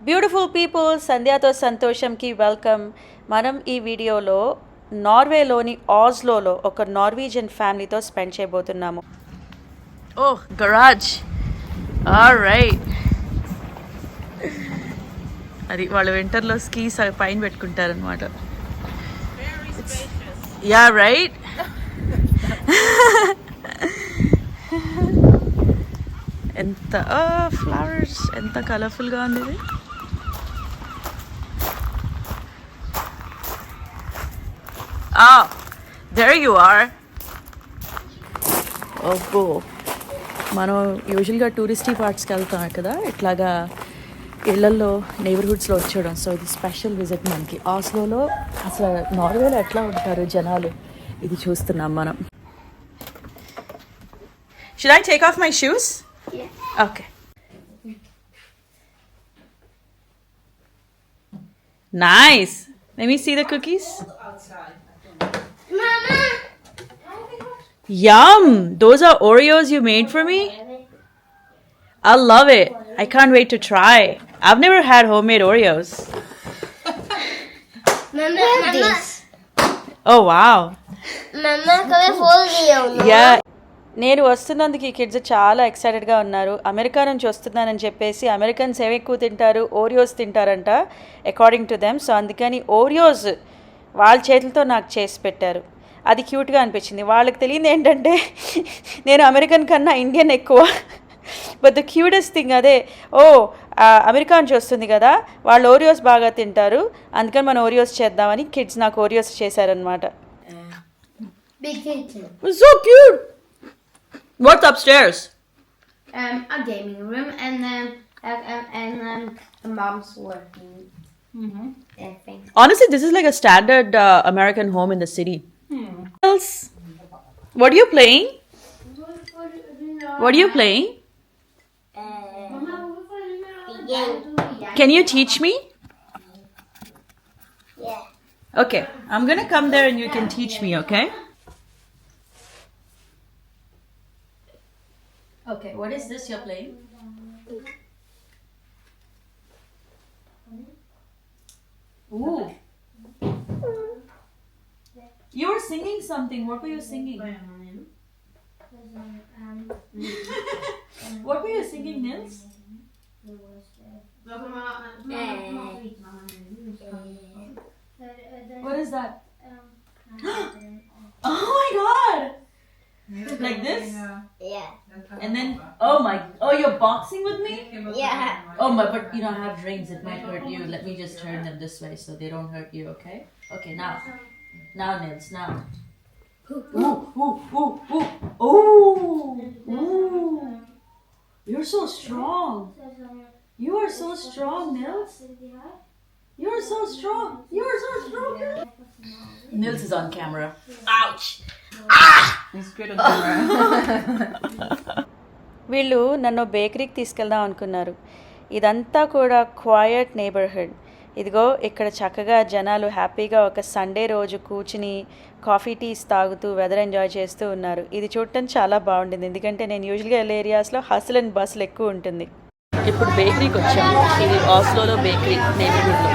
Beautiful people, సంధ్యాతో సంతోషంకి welcome. మనం ఈ వీడియోలో నార్వేలోని ఆస్లోలో ఒక నార్వీజియన్ ఫ్యామిలీతో స్పెండ్ చేయబోతున్నాము. Oh, garage. ఆల్రైట్. అది వాళ్ళు వింటర్లో స్కీస్ అవి పైన పెట్టుకుంటారనమాట. Yeah right. ఎంత ఫ్లవర్స్, ఎంత కలర్ఫుల్గా ఉంది ఇది. there you are. అబ్బో, మనం యూజువల్గా టూరిస్టీ పార్ట్స్కి వెళ్తాం కదా, ఇట్లాగా ఇళ్లల్లో నైబర్హుడ్స్లో వచ్చేయడం. సో ఇది స్పెషల్ విజిట్ మనకి. ఆస్లోలో అసలు నార్వేలో ఎట్లా ఉంటారు జనాలు, ఇది చూస్తున్నాం మనం. Should I take off my shoes? Yeah. Okay. Nice. Let me see the cookies. Mama! Yum! Those are Oreos you made for me? I love it. I can't wait to try. I've never had homemade Oreos. Mama, Oh, wow. Mama, come and fold you. Yeah. నేను వస్తున్నందుకు ఈ kids చాలా ఎక్సైటెడ్గా ఉన్నారు. America నుంచి వస్తున్నానని చెప్పేసి Americans ఏమి ఎక్కువ తింటారు, ఓరియోస్ తింటారంట అకార్డింగ్ టు దెమ్. సో అందుకని ఓరియోస్ వాళ్ళ చేతులతో నాకు చేసి పెట్టారు. అది క్యూట్గా అనిపించింది. వాళ్ళకి తెలియదు ఏంటంటే నేను అమెరికన్ కన్నా ఇండియన్ ఎక్కువ. బట్ ద క్యూటెస్ట్ థింగ్ అదే, అమెరికా నుంచి వస్తుంది కదా, వాళ్ళు ఓరియోస్ బాగా తింటారు, అందుకని మనం ఓరియోస్ చేద్దామని కిడ్స్ నాకు ఓరియోస్ చేశారనమాట. Big kitchen. So cute. What's upstairs? A gaming room and mom's working. Thing. Honestly, this is like a standard American home in the city. Else? What are you playing? What are you playing? Game. Can you teach me? Yeah. Okay, I'm gonna come there and you can teach me, okay? Okay, what is this you're playing? Ooh. You were singing something. What were you singing? What were you singing, Nils? What is that? Oh my god! Like this? Yeah. And then, you're boxing with me? Yeah. Oh my, but you know, I have rings, it might hurt you. Let me just turn them this way so they don't hurt you, okay? Okay, now. Now, Nils, now. Ooh, ooh, ooh, ooh. Ooh, ooh. You're so strong. You are so strong, Nils. You're so strong. You're so strong, Nils. Nils is on camera. Ouch! He's good on camera. వీళ్ళు నన్ను బేకరీకి తీసుకెళ్దాం అనుకున్నారు. ఇదంతా కూడా quiet neighbourhood. ఇదిగో ఇక్కడ చక్కగా జనాలు హ్యాపీగా ఒక సండే రోజు కూర్చుని కాఫీ టీస్ తాగుతూ వెదర్ ఎంజాయ్ చేస్తూ ఉన్నారు. ఇది చూడటానికి చాలా బాగుంటుంది, ఎందుకంటే నేను యూజువల్గా వెళ్ళే ఏరియాస్లో హస్ల్ అండ్ బస్సులు ఎక్కువ ఉంటుంది. ఇప్పుడు బేకరీకి వచ్చాము. ఇది ఆస్లోలో bakery నేబర్హుడ్లో.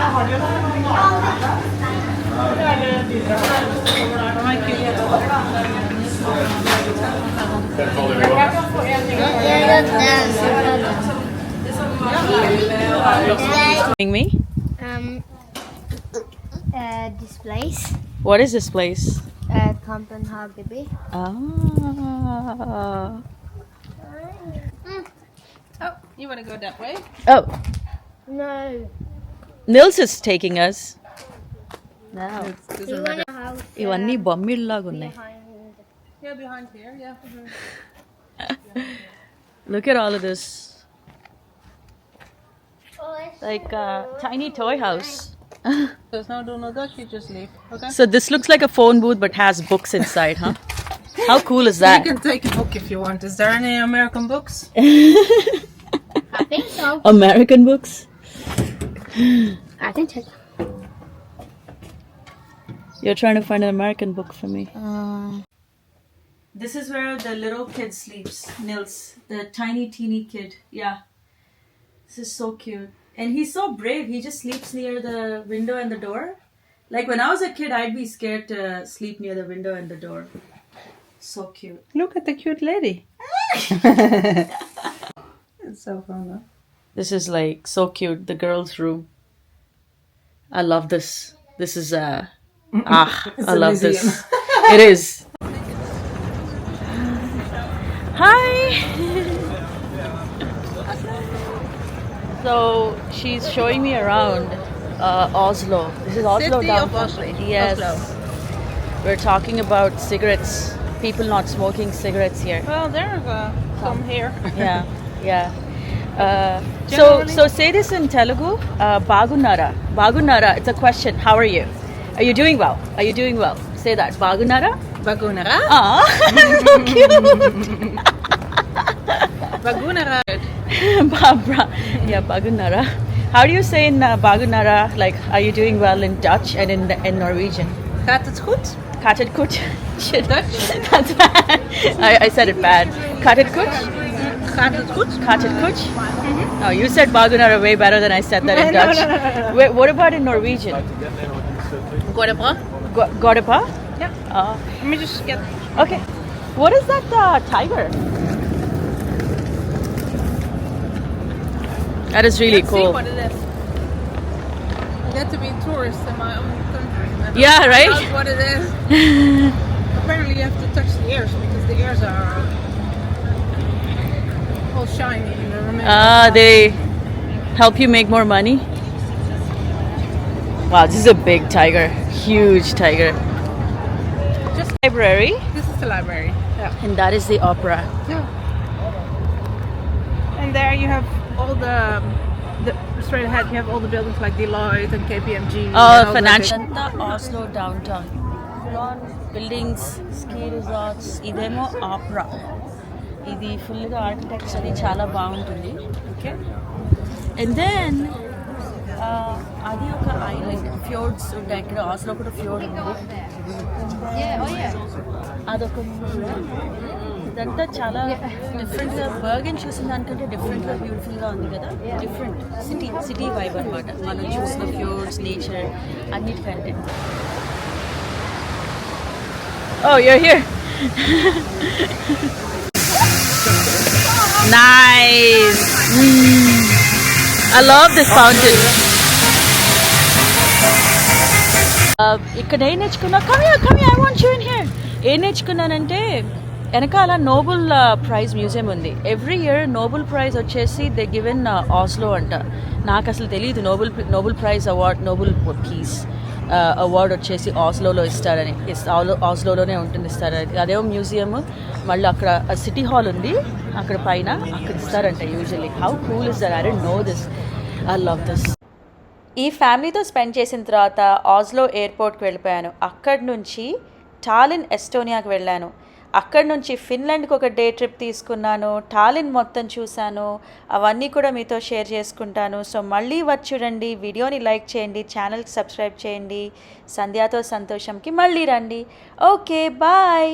Me? This place. What is this place? Copenhagen. Ah. Oh, you want to go that way? Oh, No. Nils is taking us. Now. There's We a want a house ఇవన్నీ బొమ్మిళ్ళలాగా ఉన్నాయి. behind. yeah, behind here, yeah. Look at all of this. Oh, it's Like a tiny toy house. There's no do no Dutch, you just leave. Okay? So this looks like a phone booth but has books inside, huh? How cool is You that? can take a book if you want. Is there any American books? I think so. American books? I can check. You're trying to find an American book for me. This is where the little kid sleeps, Nils. The tiny, teeny kid. Yeah. This is so cute. And he's so brave. He just sleeps near the window and the door. Like when I was a kid, I'd be scared to sleep near the window and the door. So cute. Look at the cute lady. It's so fun, huh? This is like so cute. The girls' room. I love this. This is I a love museum. this. It is. Hi. So she's showing me around Oslo. This is Oslo City of downtown. Oslo. Yes. Oslo. We're talking about cigarettes. People not smoking cigarettes here. Well, there's some here. Yeah, yeah. So Generally- say this in Telugu. Bagunara. Bagunara. It's a question. How are you? Are you doing well? Are you doing well? Say that. Bagunara. Bagunara. Ah, so cute. Bagunara. Barbara. Yeah, Bagunara. How do you say in Bagunara? Like, are you doing well in Dutch and in Norwegian? Gaat het goed? Kat het goed. Shit. Dutch? That's bad. I said it bad. Kat het goed. Gaat het goed? Kat het goed. Oh, you said Bagunara way better than I said that in No, Dutch. no. Wait, what about in Norwegian? Godebra? Godepa? Yeah. Let me just get. Okay. What is that tiger? That is really See cool. what it is. I get to be a tourist in my own country. and I don't Yeah, find right? out what it is. Apparently, you have to touch the ears because the ears are all shiny. And they're amazing. They help you make more money. Wow, this is a big tiger. Huge tiger. Just Library. this is the library. Yeah. And that is the opera. And there you have all the straight ahead. You have all the buildings like Deloitte and KPMG. and all those Financial. things. Oslo downtown. Full-on buildings, ski resorts. ఇదేమో ఆప్రా. ఇది ఫుల్గా architecture అది చాలా బాగుంటుంది. Okay. And then అది ఒక island ఫ్యోర్డ్స్ ఉంటాయి ఇక్కడ ఆస్లో కూడా ఫ్యోర్డ్ ఉంది. అదొక ఇదంతా చాలా డిఫరెంట్గా బర్గన్ చూసిన దానికంటే డిఫరెంట్గా బ్యూటిఫుల్గా ఉంది కదా. డిఫరెంట్ సిటీ వైబ్ అనమాట మనం చూసిన ఫ్యూర్స్ నేచర్ అన్నిటికంటే. Oh, you're here. Nice. I love this fountain. ఇక్కడ ఏం నేర్చుకున్నా come here, I want you in here. ఏం నేర్చుకున్నానంటే వెనకాల నోబెల్ ప్రైజ్ మ్యూజియం ఉంది. ఎవ్రీ ఇయర్ నోబెల్ ప్రైజ్ వచ్చేసి దే గివెన్ ఆస్లో అంట. నాకు అసలు తెలియదు Nobel prize award Nobel peace award వచ్చేసి ఆస్లోలో ఇస్తారని. ఆస్లోలోనే ఉంటుంది ఇస్తారని. అదేమో మ్యూజియం మళ్ళీ అక్కడ సిటీ హాల్ ఉంది అక్కడ పైన అక్కడ ఇస్తారంట usually. How cool is that? I don't know this. I love this. ఈ ఫ్యామిలీతో స్పెండ్ చేసిన తర్వాత ఆస్లో ఎయిర్పోర్ట్కి వెళ్ళిపోయాను. అక్కడి నుంచి టాలిన్ ఎస్టోనియాకి వెళ్ళాను. అక్కడి నుంచి ఫిన్లాండ్కి ఒక డే ట్రిప్ తీసుకున్నాను. టాలిన్ మొత్తం చూశాను. అవన్నీ కూడా మీతో షేర్ చేసుకుంటాను. సో మళ్ళీ వచ్చి చూడండి, వీడియోని లైక్ చేయండి, ఛానల్కి సబ్స్క్రైబ్ చేయండి. సంధ్యాతో సంతోషంకి మళ్ళీ రండి. Okay, bye.